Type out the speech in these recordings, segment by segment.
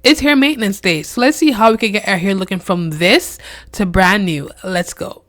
It's hair maintenance day, so let's see how we can get our hair looking from this to brand new. Let's go.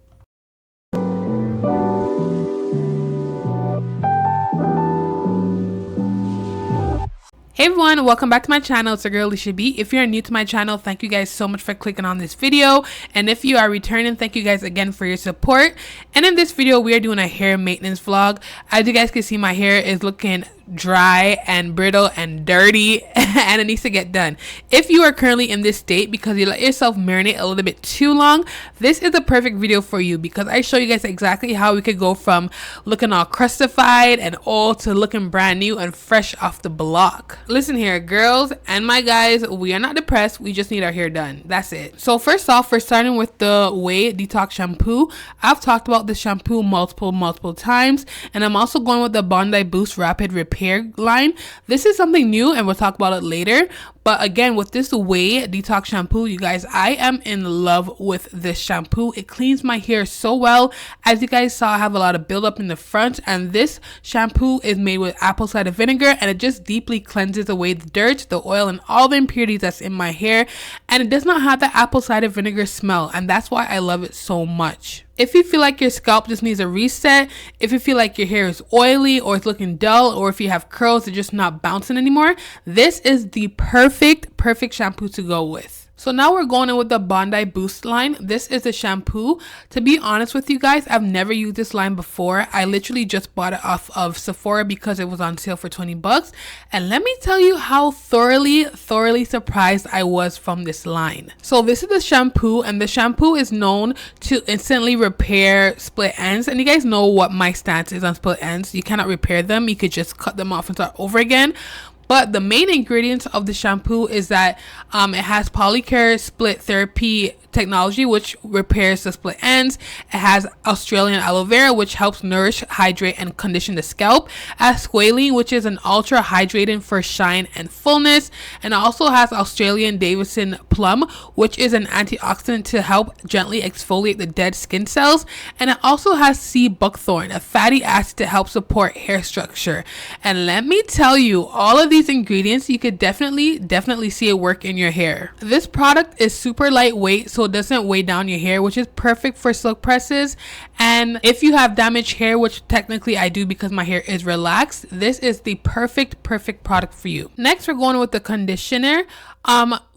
Hey everyone, welcome back to my channel. It's your girl Alisia.B. If you're new to my channel, thank you guys so much for clicking on this video, and if you are returning, thank you guys again for your support. And in this video we are doing a hair maintenance vlog. As you guys can see, my hair is looking dry and brittle and dirty and it needs to get done. If you are currently in this state because you let yourself marinate a little bit too long, this is the perfect video for you because I show you guys exactly how we could go from looking all crustified and old to looking brand new and fresh off the block. Listen here, girls and my guys, we are not depressed, we just need our hair done. That's it. So first off, we're starting with the Ouai Detox Shampoo. I've talked about this shampoo multiple times, and I'm also going with the Bondi Boost Rapid Repair line. This is something new and we'll talk about it later. But again, with this Ouai Detox Shampoo, you guys, I am in love with this shampoo. It cleans my hair so well. As you guys saw, I have a lot of buildup in the front, and this shampoo is made with apple cider vinegar, and it just deeply cleanses away the dirt, the oil, and all the impurities that's in my hair. And it does not have the apple cider vinegar smell, and that's why I love it so much. If you feel like your scalp just needs a reset, if you feel like your hair is oily or it's looking dull, or if you have curls that are just not bouncing anymore, this is the perfect shampoo to go with. So now we're going in with the Bondi Boost line. This is a shampoo. To be honest with you guys, I've never used this line before. I literally just bought it off of Sephora because it was on sale for 20 bucks. And let me tell you how thoroughly surprised I was from this line. So this is the shampoo, and the shampoo is known to instantly repair split ends. And you guys know what my stance is on split ends. You cannot repair them. You could just cut them off and start over again. But the main ingredients of the shampoo is that it has Polycare Split Therapy technology, which repairs the split ends. It has Australian aloe vera, which helps nourish, hydrate, and condition the scalp. It has squalene, which is an ultra hydrating for shine and fullness. And it also has Australian Davison plum, which is an antioxidant to help gently exfoliate the dead skin cells. And it also has sea buckthorn, a fatty acid to help support hair structure. And let me tell you, all of these ingredients, you could definitely see it work in your hair. This product is super lightweight, so it doesn't weigh down your hair, which is perfect for silk presses. And if you have damaged hair, which technically I do because my hair is relaxed, this is the perfect product for you. Next, we're going with the conditioner.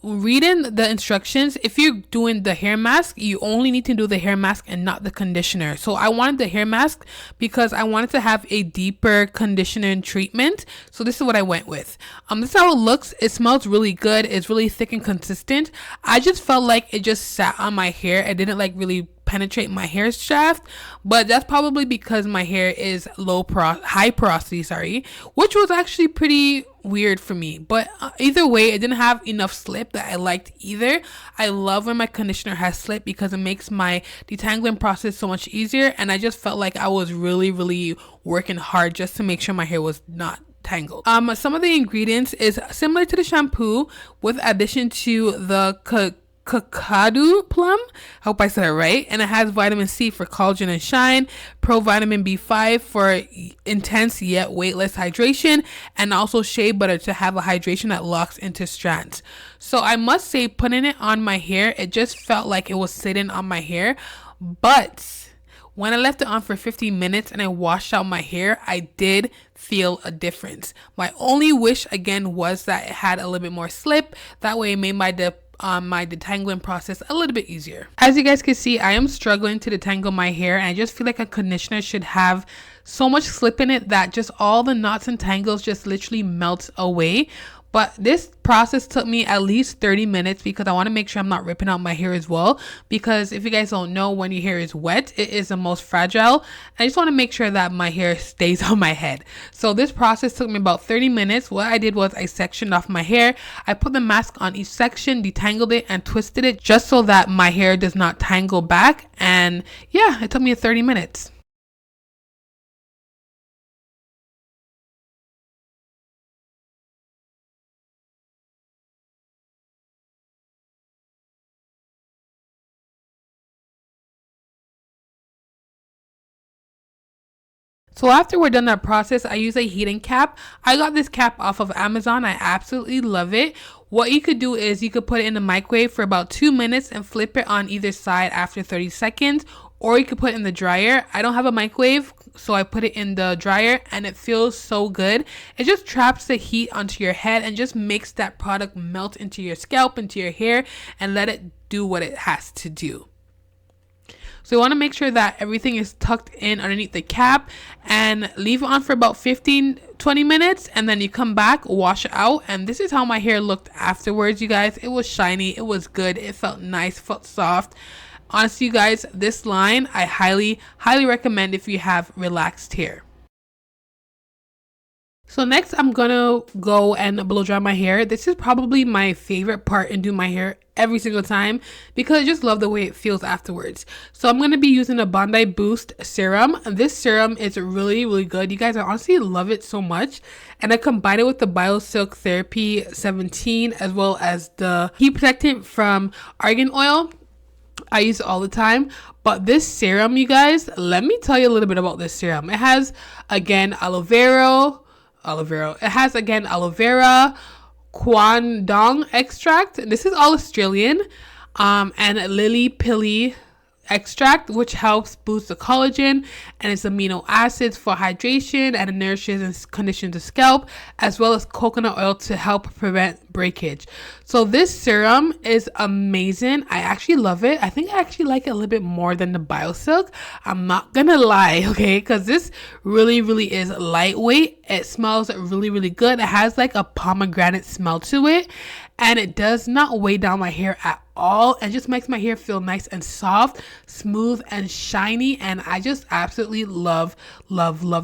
Reading the instructions, if you're doing the hair mask, you only need to do the hair mask and not the conditioner. So I wanted the hair mask because I wanted to have a deeper conditioning treatment. So this is what I went with. This is how it looks. It smells really good. It's really thick and consistent. I just felt like it just sat on my hair. It didn't like really penetrate my hair shaft, but that's probably because my hair is high porosity, which was actually pretty weird for me. But either way, it didn't have enough slip that I liked either. I love when my conditioner has slip because it makes my detangling process so much easier, and I just felt like I was really working hard just to make sure my hair was not tangled. Some of the ingredients is similar to the shampoo with addition to the Kakadu plum, hope I said it right, and it has vitamin C for collagen and shine, provitamin B5 for intense yet weightless hydration, and also shea butter to have a hydration that locks into strands. So I must say, putting it on my hair, it just felt like it was sitting on my hair. But when I left it on for 15 minutes and I washed out my hair, I did feel a difference. My only wish again was that it had a little bit more slip. That way it made my detangling process a little bit easier. As you guys can see, I am struggling to detangle my hair, and I just feel like a conditioner should have so much slip in it that just all the knots and tangles just literally melt away. But this process took me at least 30 minutes because I want to make sure I'm not ripping out my hair as well. Because if you guys don't know, when your hair is wet, it is the most fragile. I just want to make sure that my hair stays on my head. So this process took me about 30 minutes. What I did was I sectioned off my hair. I put the mask on each section, detangled it, and twisted it just so that my hair does not tangle back. And yeah, it took me 30 minutes. So after we're done that process, I use a heating cap. I got this cap off of Amazon. I absolutely love it. What you could do is you could put it in the microwave for about 2 minutes and flip it on either side after 30 seconds. Or you could put it in the dryer. I don't have a microwave, so I put it in the dryer and it feels so good. It just traps the heat onto your head and just makes that product melt into your scalp, into your hair, and let it do what it has to do. So you want to make sure that everything is tucked in underneath the cap and leave it on for about 15-20 minutes, and then you come back, wash it out, and this is how my hair looked afterwards, you guys. It was shiny, it was good, it felt nice, felt soft. Honestly, you guys, this line I highly recommend if you have relaxed hair. So next I'm gonna go and blow dry my hair. This is probably my favorite part in doing my hair every single time because I just love the way it feels afterwards. So I'm gonna be using a Bondi Boost serum. This serum is really good, you guys. I honestly love it so much, and I combine it with the BioSilk Therapy 17 as well as the heat protectant from Argan Oil. I use it all the time. But this serum, you guys, let me tell you a little bit about this serum. It has again aloe vera. It has again aloe vera, quandong extract. This is all Australian, and lily pilly extract, which helps boost the collagen and its amino acids for hydration, and it nourishes and conditions the scalp, as well as coconut oil to help prevent breakage. So this serum is amazing. I actually love it. I think I actually like it a little bit more than the BioSilk. I'm not gonna lie, okay, because this really is lightweight. It smells really good. It has like a pomegranate smell to it, and it does not weigh down my hair at all, and just makes my hair feel nice and soft, smooth and shiny. And I just absolutely love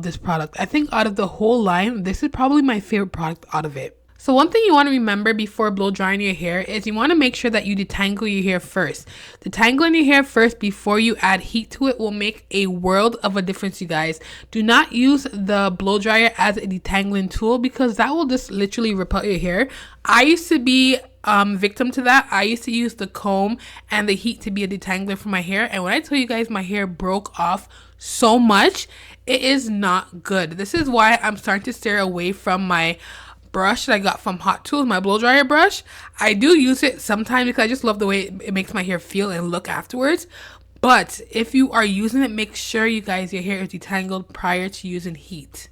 this product. I think out of the whole line, this is probably my favorite product out of it. So one thing you want to remember before blow drying your hair is you want to make sure that you detangle your hair first. Detangling your hair first before you add heat to it will make a world of a difference, you guys. Do not use the blow dryer as a detangling tool because that will just literally rip out your hair. I used to be victim to that. I used to use the comb and the heat to be a detangler for my hair, and when I tell you guys my hair broke off so much, it is not good. This is why I'm starting to steer away from my brush that I got from Hot Tools, my blow dryer brush. I do use it sometimes because I just love the way it makes my hair feel and look afterwards. But if you are using it, make sure you guys your hair is detangled prior to using heat.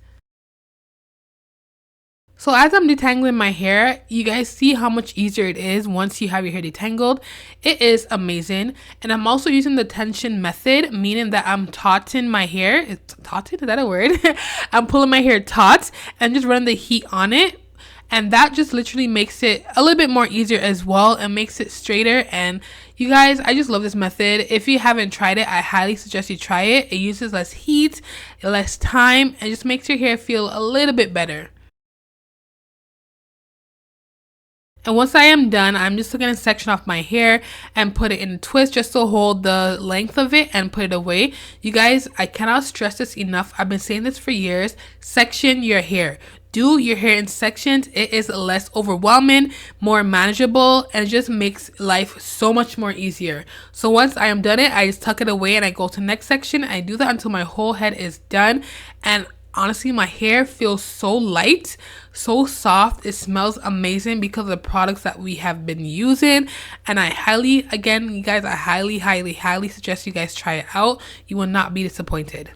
So as I'm detangling my hair, you guys see how much easier it is once you have your hair detangled. It is amazing. And I'm also using the tension method, meaning that I'm tauting my hair. Is that a word? I'm pulling my hair taut and just running the heat on it. And that just literally makes it a little bit more easier as well and makes it straighter. And you guys, I just love this method. If you haven't tried it, I highly suggest you try it. It uses less heat, less time, and just makes your hair feel a little bit better. And once I am done, I'm just going to section off my hair and put it in a twist just to hold the length of it and put it away. You guys, I cannot stress this enough. I've been saying this for years. Section your hair. Do your hair in sections. It is less overwhelming, more manageable, and it just makes life so much more easier. So once I am done it, I just tuck it away and I go to the next section. I do that until my whole head is done. And honestly, my hair feels so light, so soft. It smells amazing because of the products that we have been using. And I highly, again, you guys, I highly suggest you guys try it out. You will not be disappointed.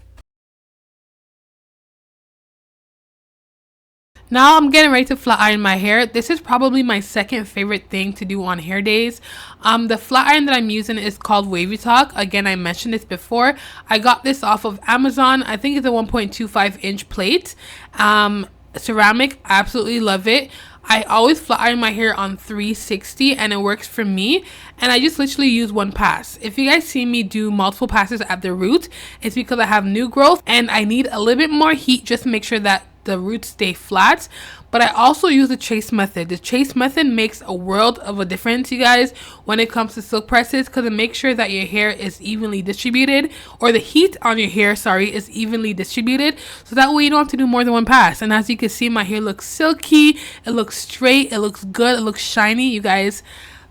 Now I'm getting ready to flat iron my hair. This is probably my second favorite thing to do on hair days. The flat iron that I'm using is called Wavy Talk. Again, I mentioned this before. I got this off of Amazon. I think it's a 1.25 inch plate. Ceramic, absolutely love it. I always flat iron my hair on 360 and it works for me, and I just literally use one pass. If you guys see me do multiple passes at the root, it's because I have new growth and I need a little bit more heat just to make sure that the roots stay flat. But I also use the chase method. The chase method makes a world of a difference, you guys, when it comes to silk presses, because it makes sure that your hair is evenly distributed, or the heat on your hair, sorry, is evenly distributed, so that way you don't have to do more than one pass. And as you can see, my hair looks silky, it looks straight, it looks good, it looks shiny. You guys,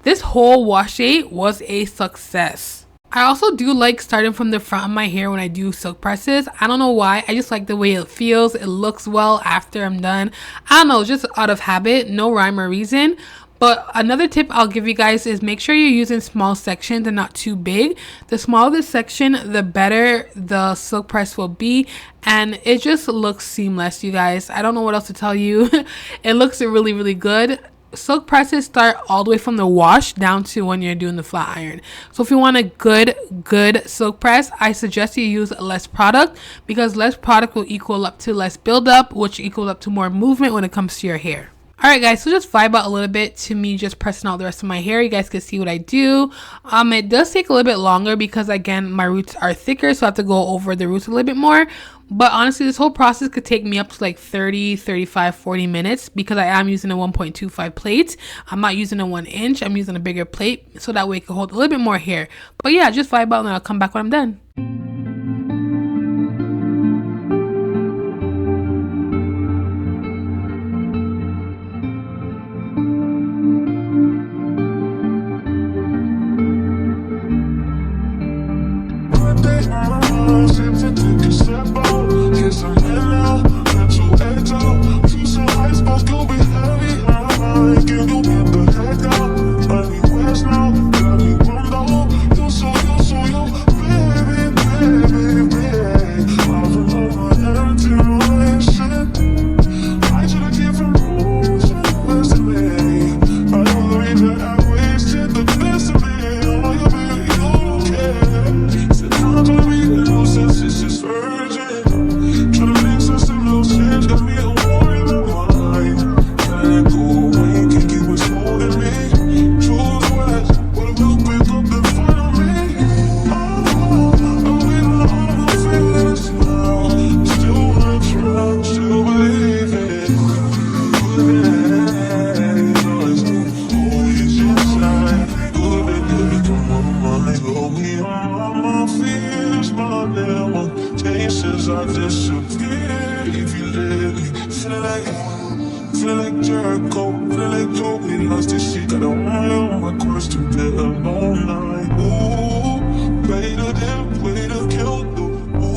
this whole wash day was a success. I also do like starting from the front of my hair when I do silk presses. I don't know why. I just like the way it feels. It looks well after I'm done. I don't know, just out of habit, no rhyme or reason. But another tip I'll give you guys is make sure you're using small sections and not too big. The smaller the section, the better the silk press will be. And it just looks seamless, you guys. I don't know what else to tell you. It looks really, really good. Silk presses start all the way from the wash down to when you're doing the flat iron. So if you want a good silk press, I suggest you use less product, because less product will equal up to less buildup, which equals up to more movement when it comes to your hair. Alright guys, so just vibe out a little bit to me just pressing out the rest of my hair. You guys can see what I do. It does take a little bit longer because again my roots are thicker, so I have to go over the roots a little bit more. But honestly, this whole process could take me up to like 30, 35, 40 minutes because I am using a 1.25 plate. I'm not using a 1 inch, I'm using a bigger plate so that way it can hold a little bit more hair. But yeah, just vibe out and I'll come back when I'm done.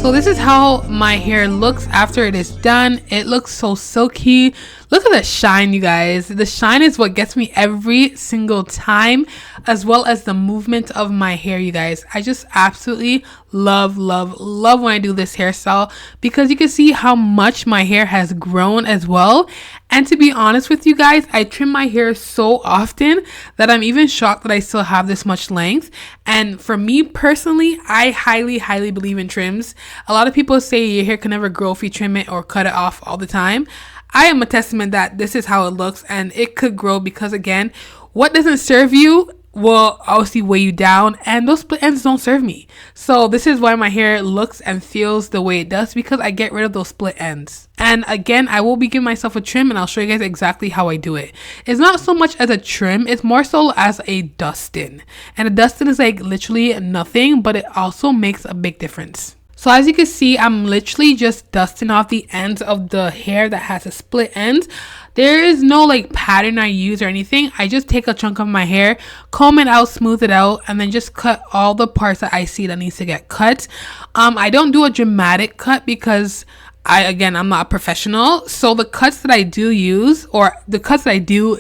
So this is how my hair looks after it is done. It looks so silky. Look at the shine, you guys. The shine is what gets me every single time, as well as the movement of my hair, you guys. I just absolutely love when I do this hairstyle because you can see how much my hair has grown as well. And to be honest with you guys, I trim my hair so often that I'm even shocked that I still have this much length. And for me personally, I highly believe in trims. A lot of people say your hair can never grow if you trim it or cut it off all the time. I am a testament that this is how it looks and it could grow because again, what doesn't serve you will obviously weigh you down, and those split ends don't serve me. So this is why my hair looks and feels the way it does, because I get rid of those split ends. And again, I will be giving myself a trim and I'll show you guys exactly how I do it. It's not so much as a trim, it's more so as a dusting. And a dusting is like literally nothing, but it also makes a big difference. So as you can see, I'm literally just dusting off the ends of the hair that has a split ends. There is no like pattern I use or anything. I just take a chunk of my hair, comb it out, smooth it out, and then just cut all the parts that I see that needs to get cut. I don't do a dramatic cut because I'm not a professional. So the cuts that I do use, or the cuts that I do,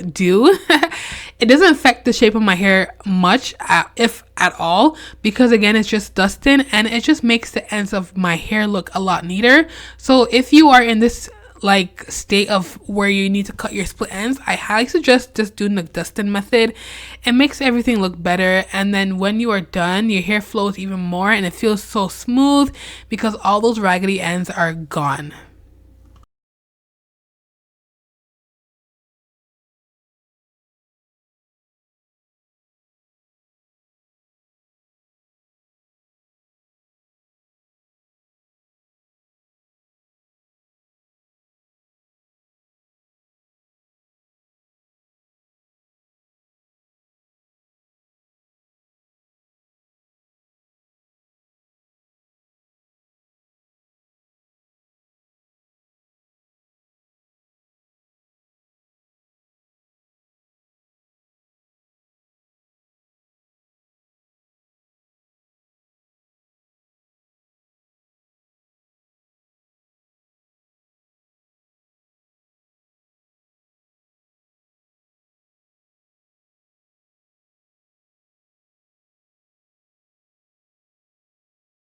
it doesn't affect the shape of my hair much, if at all, because again, it's just dusting and it just makes the ends of my hair look a lot neater. So if you are in this like state of where you need to cut your split ends, I highly suggest just doing the dusting method. It makes everything look better, and then when you are done, your hair flows even more and it feels so smooth because all those raggedy ends are gone.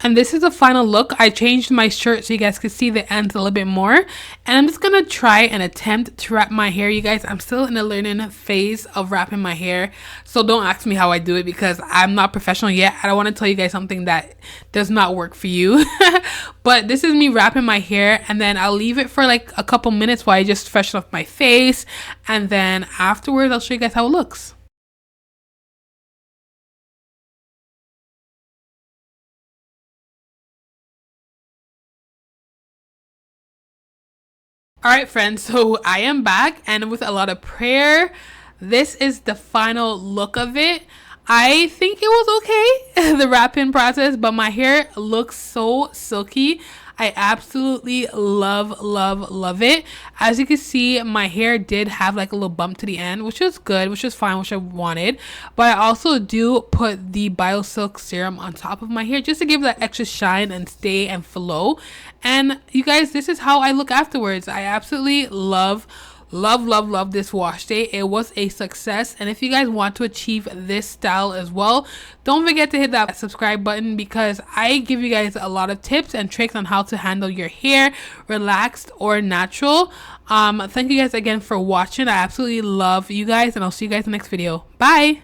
And this is the final look. I changed my shirt so you guys could see the ends a little bit more. And I'm just gonna try and attempt to wrap my hair, you guys. I'm still in the learning phase of wrapping my hair, so don't ask me how I do it because I'm not professional yet. I don't want to tell you guys something that does not work for you. But this is me wrapping my hair, and then I'll leave it for like a couple minutes while I just freshen up my face, and then afterwards I'll show you guys how it looks. All right, friends, so I am back, and with a lot of prayer, this is the final look of it. I think it was okay, the wrapping process, but my hair looks so silky. I absolutely love it. As you can see, my hair did have like a little bump to the end, which was good, which was fine, which I wanted. But I also do put the BioSilk serum on top of my hair just to give that extra shine and stay and flow. And you guys, this is how I look afterwards. I absolutely love this wash day. It was a success, and if you guys want to achieve this style as well, don't forget to hit that subscribe button because I give you guys a lot of tips and tricks on how to handle your hair relaxed or natural. Thank you guys again for watching. I absolutely love you guys, and I'll see you guys in the next video. Bye.